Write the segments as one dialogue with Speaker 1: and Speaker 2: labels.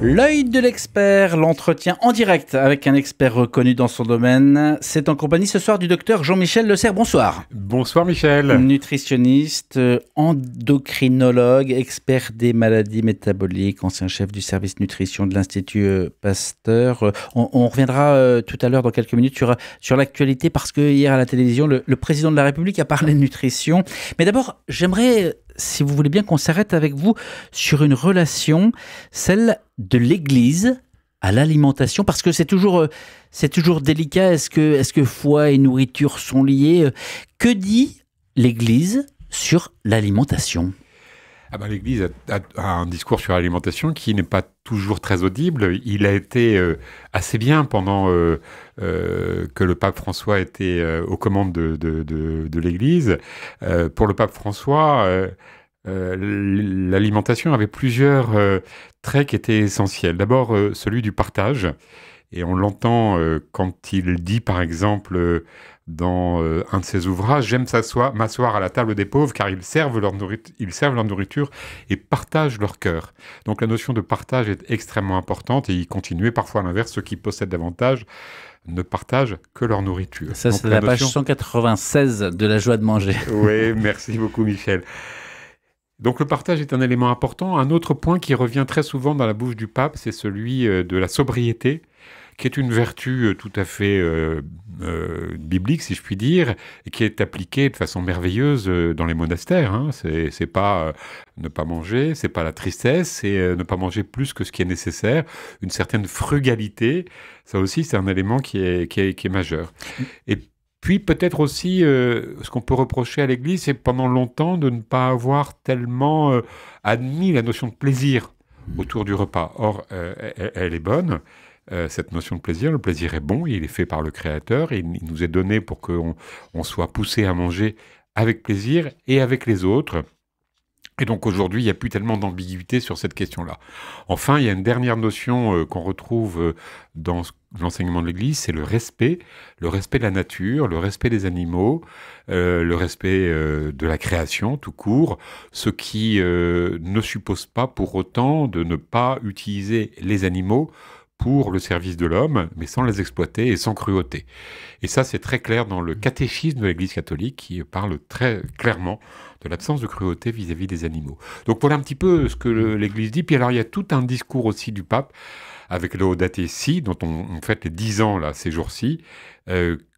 Speaker 1: L'œil de l'expert, l'entretien en direct avec un expert reconnu dans son domaine. C'est en compagnie ce soir du docteur Jean-Michel Le Serre. Bonsoir.
Speaker 2: Bonsoir Michel.
Speaker 1: Nutritionniste, endocrinologue, expert des maladies métaboliques, ancien chef du service nutrition de l'Institut Pasteur. On reviendra tout à l'heure dans quelques minutes sur l'actualité parce que hier à la télévision, le président de la République a parlé de nutrition. Mais d'abord, j'aimerais, si vous voulez bien, qu'on s'arrête avec vous sur une relation, celle de l'Église à l'alimentation, parce que c'est toujours délicat. Est-ce que foi et nourriture sont liés? Que dit l'Église sur l'alimentation?
Speaker 2: L'Église a un discours sur l'alimentation qui n'est pas toujours très audible. Il a été assez bien pendant que le pape François était aux commandes de l'Église. Pour le pape François, l'alimentation avait plusieurs traits qui étaient essentiels. D'abord, celui du partage. Et on l'entend quand il dit, par exemple, dans un de ses ouvrages, « J'aime m'asseoir à la table des pauvres car ils servent leur nourriture et partagent leur cœur. » Donc la notion de partage est extrêmement importante et il continuait parfois à l'inverse, ceux qui possèdent davantage ne partagent que leur nourriture.
Speaker 1: Ça, c'est la page 196 de La joie de manger.
Speaker 2: Oui, merci beaucoup Michel. Donc le partage est un élément important. Un autre point qui revient très souvent dans la bouche du pape, c'est celui de la sobriété, qui est une vertu tout à fait biblique, si je puis dire, et qui est appliquée de façon merveilleuse dans les monastères. Hein. C'est pas ne pas manger, c'est pas la tristesse, c'est ne pas manger plus que ce qui est nécessaire, une certaine frugalité. Ça aussi, c'est un élément qui est majeur. Et puis peut-être aussi, ce qu'on peut reprocher à l'Église, c'est pendant longtemps de ne pas avoir tellement admis la notion de plaisir autour du repas. Or, elle est bonne. Cette notion de plaisir, le plaisir est bon, il est fait par le Créateur, et il nous est donné pour qu'on soit poussé à manger avec plaisir et avec les autres. Et donc aujourd'hui, il n'y a plus tellement d'ambiguïté sur cette question-là. Enfin, il y a une dernière notion qu'on retrouve dans l'enseignement de l'Église, c'est le respect de la nature, le respect des animaux, le respect de la création tout court, ce qui ne suppose pas pour autant de ne pas utiliser les animaux pour le service de l'homme, mais sans les exploiter et sans cruauté. Et ça, c'est très clair dans le catéchisme de l'Église catholique qui parle très clairement de l'absence de cruauté vis-à-vis des animaux. Donc voilà un petit peu ce que l'Église dit. Puis alors, il y a tout un discours aussi du pape avec le Laudate Si, dont on fête les 10 ans là, ces jours-ci,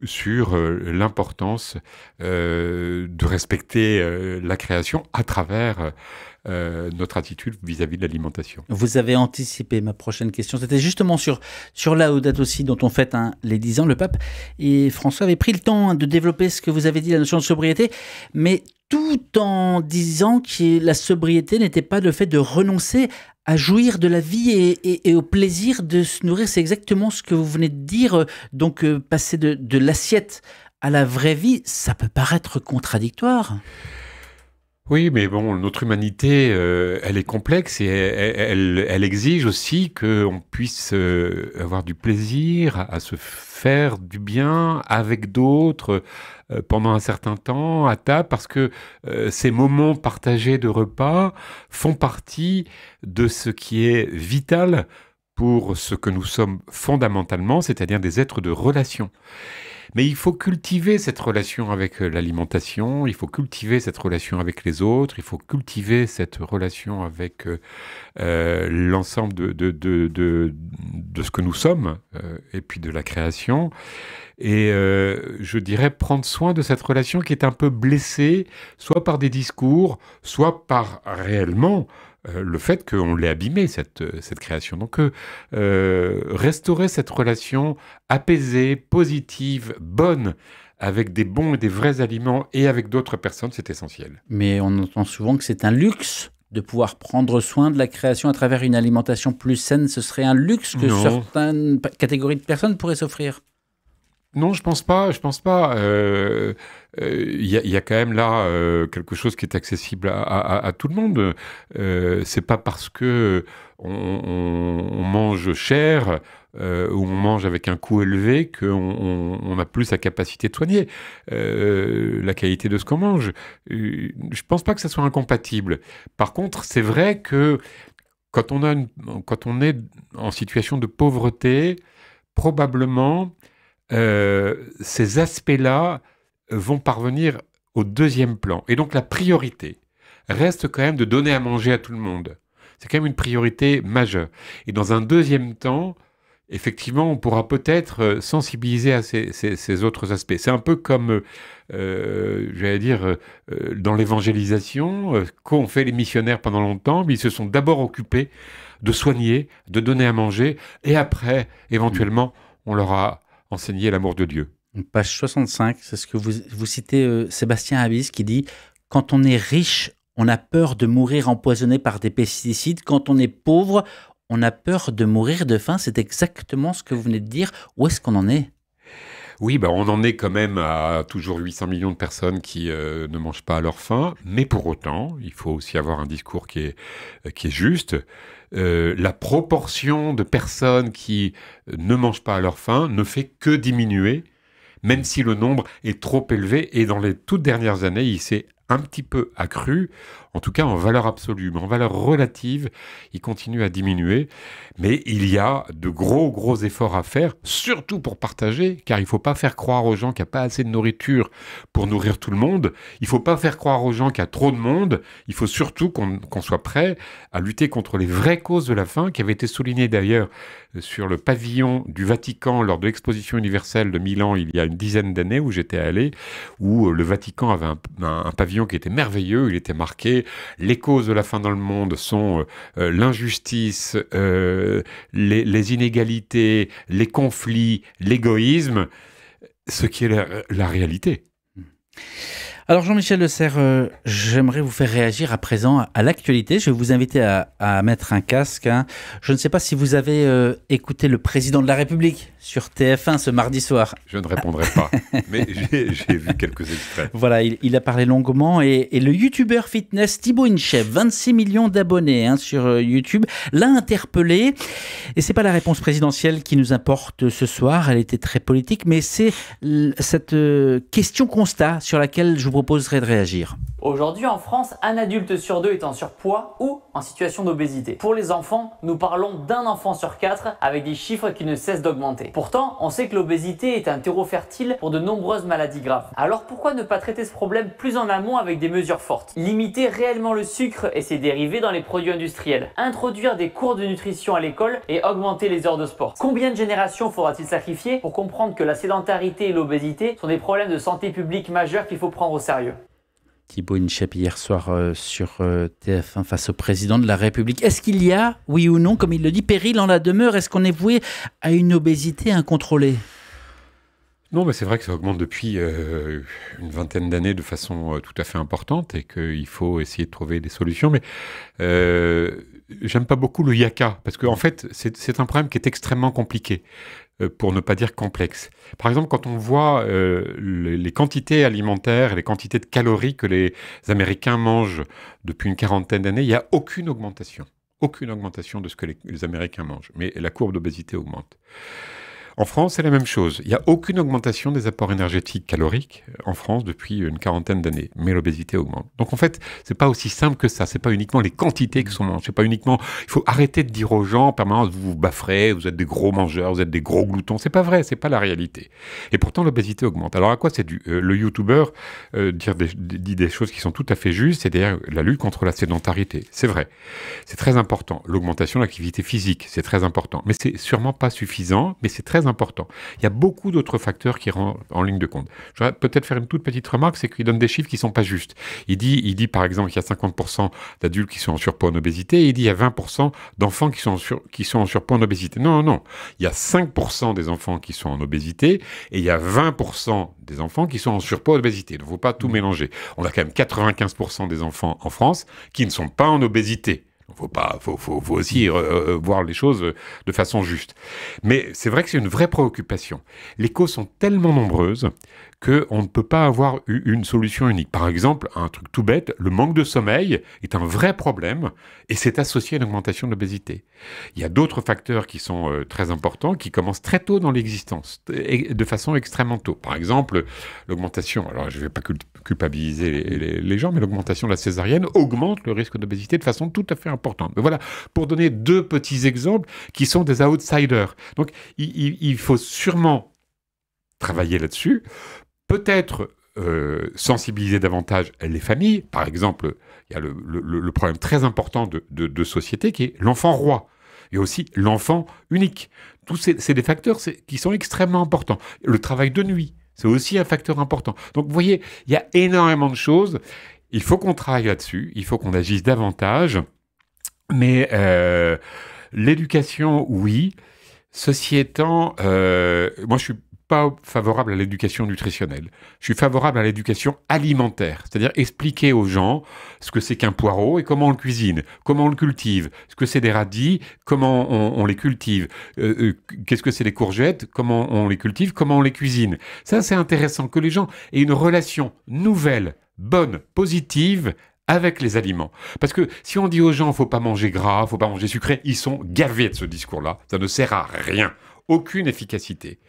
Speaker 2: sur l'importance de respecter la création à travers notre attitude vis-à-vis de l'alimentation.
Speaker 1: Vous avez anticipé ma prochaine question. C'était justement sur Laudato Si, dont on fête les 10 ans. Le pape et François avaient pris le temps de développer ce que vous avez dit, la notion de sobriété, mais tout en disant que la sobriété n'était pas le fait de renoncer à jouir de la vie et au plaisir de se nourrir. C'est exactement ce que vous venez de dire. Donc, passer de l'assiette à la vraie vie, ça peut paraître contradictoire.
Speaker 2: Oui, mais bon, notre humanité, elle est complexe et elle exige aussi qu'on puisse avoir du plaisir à se faire du bien avec d'autres pendant un certain temps à table, parce que ces moments partagés de repas font partie de ce qui est vital pour ce que nous sommes fondamentalement, c'est-à-dire des êtres de relation. Mais il faut cultiver cette relation avec l'alimentation, il faut cultiver cette relation avec les autres, il faut cultiver cette relation avec l'ensemble de ce que nous sommes, et puis de la création. Et je dirais prendre soin de cette relation qui est un peu blessée, soit par des discours, soit par réellement le fait qu'on l'ait abîmée, cette création. Donc, restaurer cette relation apaisée, positive, bonne, avec des bons et des vrais aliments et avec d'autres personnes, c'est essentiel.
Speaker 1: Mais on entend souvent que c'est un luxe de pouvoir prendre soin de la création à travers une alimentation plus saine. Ce serait un luxe que certaines catégories de personnes pourraient s'offrir.
Speaker 2: Non, je pense pas. Y a quand même là quelque chose qui est accessible à tout le monde. C'est pas parce que on mange cher ou on mange avec un coût élevé qu'on a plus la capacité de soigner la qualité de ce qu'on mange. Je pense pas que ça soit incompatible. Par contre, c'est vrai que quand on est en situation de pauvreté, probablement, ces aspects-là vont parvenir au deuxième plan. Et donc la priorité reste quand même de donner à manger à tout le monde. C'est quand même une priorité majeure. Et dans un deuxième temps, effectivement, on pourra peut-être sensibiliser à ces autres aspects. C'est un peu comme, j'allais dire, dans l'évangélisation, qu'ont fait les missionnaires pendant longtemps, mais ils se sont d'abord occupés de soigner, de donner à manger, et après, éventuellement, on leur a enseigné l'amour de Dieu.
Speaker 1: Page 65, c'est ce que vous citez Sébastien Habis qui dit « Quand on est riche, on a peur de mourir empoisonné par des pesticides. Quand on est pauvre, on a peur de mourir de faim. » C'est exactement ce que vous venez de dire. Où est-ce qu'on en est ?
Speaker 2: Oui, on en est quand même à toujours 800 millions de personnes qui ne mangent pas à leur faim. Mais pour autant, il faut aussi avoir un discours qui est juste. La proportion de personnes qui ne mangent pas à leur faim ne fait que diminuer, même si le nombre est trop élevé. Et dans les toutes dernières années, il s'est un petit peu accru, en tout cas en valeur absolue. Mais en valeur relative, il continue à diminuer. Mais il y a de gros efforts à faire, surtout pour partager, car il ne faut pas faire croire aux gens qu'il n'y a pas assez de nourriture pour nourrir tout le monde. Il ne faut pas faire croire aux gens qu'il y a trop de monde. Il faut surtout qu'on soit prêt à lutter contre les vraies causes de la faim, qui avaient été soulignées d'ailleurs sur le pavillon du Vatican lors de l'exposition universelle de Milan il y a une dizaine d'années où j'étais allé, où le Vatican avait un pavillon qui était merveilleux. Il était marqué « Les causes de la faim dans le monde sont l'injustice, les inégalités, les conflits, l'égoïsme », ce qui est la réalité.
Speaker 1: Alors Jean-Michel Lecerf, j'aimerais vous faire réagir à présent à l'actualité. Je vais vous inviter à mettre un casque. Je ne sais pas si vous avez écouté le président de la République sur TF1 ce mardi soir.
Speaker 2: Je ne répondrai pas, mais j'ai vu quelques extraits.
Speaker 1: Voilà, il a parlé longuement et le youtubeur fitness Thibaut Inchep, 26 millions d'abonnés sur YouTube, l'a interpellé. Et c'est pas la réponse présidentielle qui nous importe ce soir, elle était très politique, mais c'est cette question constat sur laquelle je vous proposerai de réagir.
Speaker 3: Aujourd'hui en France, un adulte sur deux est en surpoids ou en situation d'obésité. Pour les enfants, nous parlons d'un enfant sur quatre avec des chiffres qui ne cessent d'augmenter. Pourtant, on sait que l'obésité est un terreau fertile pour de nombreuses maladies graves. Alors pourquoi ne pas traiter ce problème plus en amont avec des mesures fortes? Limiter réellement le sucre et ses dérivés dans les produits industriels. Introduire des cours de nutrition à l'école et augmenter les heures de sport. Combien de générations faudra-t-il sacrifier pour comprendre que la sédentarité et l'obésité sont des problèmes de santé publique majeurs qu'il faut prendre au sérieux?
Speaker 1: Thibaut Inchep hier soir sur TF1 face au président de la République. Est-ce qu'il y a, oui ou non, comme il le dit, péril en la demeure? Est-ce qu'on est voué à une obésité incontrôlée?
Speaker 2: Non, mais c'est vrai que ça augmente depuis une vingtaine d'années de façon tout à fait importante et qu'il faut essayer de trouver des solutions. Mais j'aime pas beaucoup le yaka parce qu'en fait, c'est un problème qui est extrêmement compliqué, pour ne pas dire complexe. Par exemple, quand on voit les quantités alimentaires et les quantités de calories que les Américains mangent depuis une quarantaine d'années, il n'y a aucune augmentation. Aucune augmentation de ce que les Américains mangent. Mais la courbe d'obésité augmente. En France, c'est la même chose. Il n'y a aucune augmentation des apports énergétiques caloriques en France depuis une quarantaine d'années, mais l'obésité augmente. Donc en fait, c'est pas aussi simple que ça. C'est pas uniquement les quantités qui sont mangées. C'est pas uniquement. Il faut arrêter de dire aux gens en permanence vous vous bafferez, vous êtes des gros mangeurs, vous êtes des gros gloutons. C'est pas vrai, c'est pas la réalité. Et pourtant l'obésité augmente. Alors à quoi c'est dû? Le YouTuber dit des choses qui sont tout à fait justes, c'est-à-dire la lutte contre la sédentarité. C'est vrai, c'est très important. L'augmentation de l'activité physique, c'est très important, mais c'est sûrement pas suffisant. Mais c'est très important. Il y a beaucoup d'autres facteurs qui rentrent en ligne de compte. Je vais peut-être faire une toute petite remarque, c'est qu'il donne des chiffres qui ne sont pas justes. Il dit par exemple qu'il y a 50% d'adultes qui sont en surpoids en obésité, et il dit qu'il y a 20% d'enfants qui sont en surpoids en obésité. Non. Il y a 5% des enfants qui sont en obésité, et il y a 20% des enfants qui sont en surpoids en obésité. Il ne faut pas tout mélanger. On a quand même 95% des enfants en France qui ne sont pas en obésité. Faut aussi voir les choses de façon juste. Mais c'est vrai que c'est une vraie préoccupation. Les causes sont tellement nombreuses qu'on ne peut pas avoir une solution unique. Par exemple, un truc tout bête, le manque de sommeil est un vrai problème et c'est associé à une augmentation de l'obésité. Il y a d'autres facteurs qui sont très importants, qui commencent très tôt dans l'existence, et de façon extrêmement tôt. Par exemple, l'augmentation, alors je ne vais pas culpabiliser les gens, mais l'augmentation de la césarienne augmente le risque d'obésité de façon tout à fait importante. Mais voilà, pour donner deux petits exemples qui sont des outsiders. Donc, il faut sûrement travailler là-dessus, peut-être sensibiliser davantage les familles. Par exemple, il y a le problème très important de société qui est l'enfant roi. Il y a aussi l'enfant unique. Tous c'est des facteurs qui sont extrêmement importants. Le travail de nuit, c'est aussi un facteur important. Donc, vous voyez, il y a énormément de choses. Il faut qu'on travaille là-dessus. Il faut qu'on agisse davantage. Mais l'éducation, oui. Ceci étant, moi, je suis pas favorable à l'éducation nutritionnelle. Je suis favorable à l'éducation alimentaire, c'est-à-dire expliquer aux gens ce que c'est qu'un poireau et comment on le cuisine, comment on le cultive, ce que c'est des radis, comment on les cultive, qu'est-ce que c'est des courgettes, comment on les cultive, comment on les cuisine. Ça, c'est intéressant que les gens aient une relation nouvelle, bonne, positive avec les aliments. Parce que si on dit aux gens, faut pas manger gras, faut pas manger sucré, ils sont gavés de ce discours-là. Ça ne sert à rien. Aucune efficacité.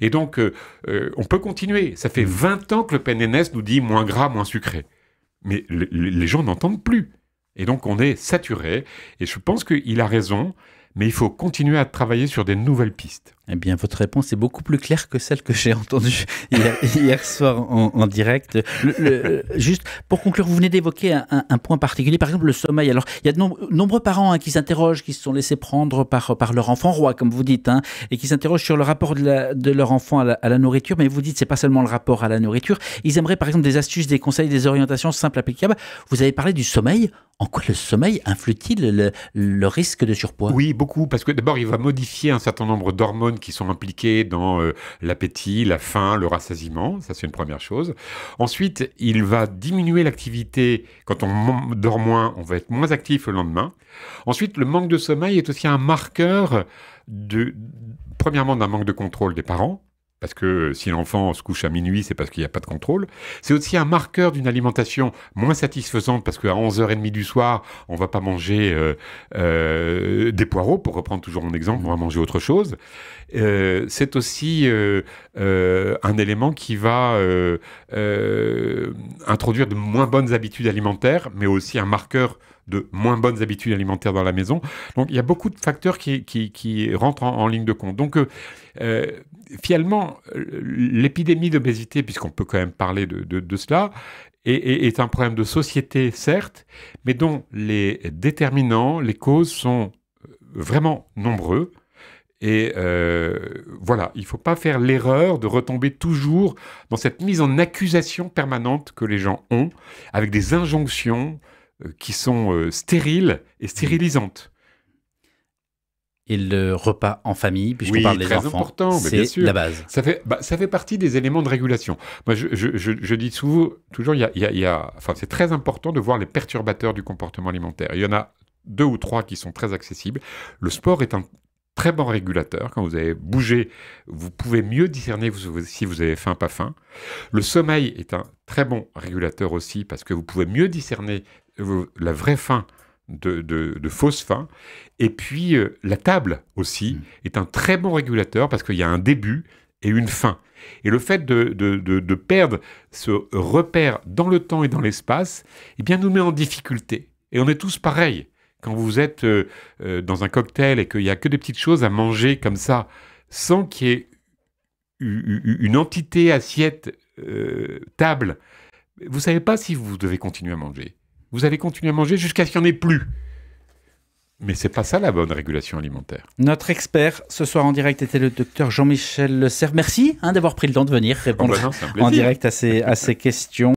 Speaker 2: Et donc, on peut continuer. Ça fait 20 ans que le PNNS nous dit moins gras, moins sucré. Mais les gens n'entendent plus. Et donc, on est saturé. Et je pense qu'il a raison, mais il faut continuer à travailler sur des nouvelles pistes.
Speaker 1: Eh bien, votre réponse est beaucoup plus claire que celle que j'ai entendue hier soir en direct. Juste pour conclure, vous venez d'évoquer un point particulier, par exemple le sommeil. Alors, il y a de nombreux parents qui s'interrogent, qui se sont laissés prendre par leur enfant roi, comme vous dites, et qui s'interrogent sur le rapport de leur enfant à la nourriture. Mais vous dites, c'est pas seulement le rapport à la nourriture. Ils aimeraient, par exemple, des astuces, des conseils, des orientations simples, applicables. Vous avez parlé du sommeil. En quoi le sommeil influe-t-il le risque de surpoids ?
Speaker 2: Oui, beaucoup, parce que d'abord, il va modifier un certain nombre d'hormones qui sont impliquées dans l'appétit, la faim, le rassasiement. Ça, c'est une première chose. Ensuite, il va diminuer l'activité. Quand on dort moins, on va être moins actif le lendemain. Ensuite, le manque de sommeil est aussi un marqueur, premièrement, d'un manque de contrôle des parents. Parce que si l'enfant se couche à minuit, c'est parce qu'il n'y a pas de contrôle. C'est aussi un marqueur d'une alimentation moins satisfaisante, parce qu'à 11h30 du soir, on ne va pas manger des poireaux, pour reprendre toujours mon exemple, on va manger autre chose. C'est aussi un élément qui va introduire de moins bonnes habitudes alimentaires, mais aussi un marqueur de moins bonnes habitudes alimentaires dans la maison. Donc, il y a beaucoup de facteurs qui rentrent en ligne de compte. Donc, finalement, l'épidémie d'obésité, puisqu'on peut quand même parler de cela, est un problème de société, certes, mais dont les déterminants, les causes sont vraiment nombreux. Et voilà, il ne faut pas faire l'erreur de retomber toujours dans cette mise en accusation permanente que les gens ont, avec des injonctions qui sont stériles et stérilisantes.
Speaker 1: Et le repas en famille, puisqu'on parle des enfants, c'est la base.
Speaker 2: Ça fait partie des éléments de régulation. Moi, je dis souvent, toujours, c'est très important de voir les perturbateurs du comportement alimentaire. Il y en a 2 ou 3 qui sont très accessibles. Le sport est un très bon régulateur. Quand vous avez bougé, vous pouvez mieux discerner si vous avez faim, pas faim. Le sommeil est un très bon régulateur aussi, parce que vous pouvez mieux discerner la vraie faim de fausse faim. Et puis, la table aussi est un très bon régulateur, parce qu'il y a un début et une fin. Et le fait de perdre ce repère dans le temps et dans l'espace, eh bien, nous met en difficulté. Et on est tous pareils. Quand vous êtes dans un cocktail et qu'il n'y a que des petites choses à manger comme ça, sans qu'il y ait une entité, assiette, table, vous ne savez pas si vous devez continuer à manger. Vous allez continuer à manger jusqu'à ce qu'il n'y en ait plus. Mais c'est pas ça la bonne régulation alimentaire.
Speaker 1: Notre expert ce soir en direct était le docteur Jean-Michel Le Cerf. Merci d'avoir pris le temps de venir répondre en direct à ces questions.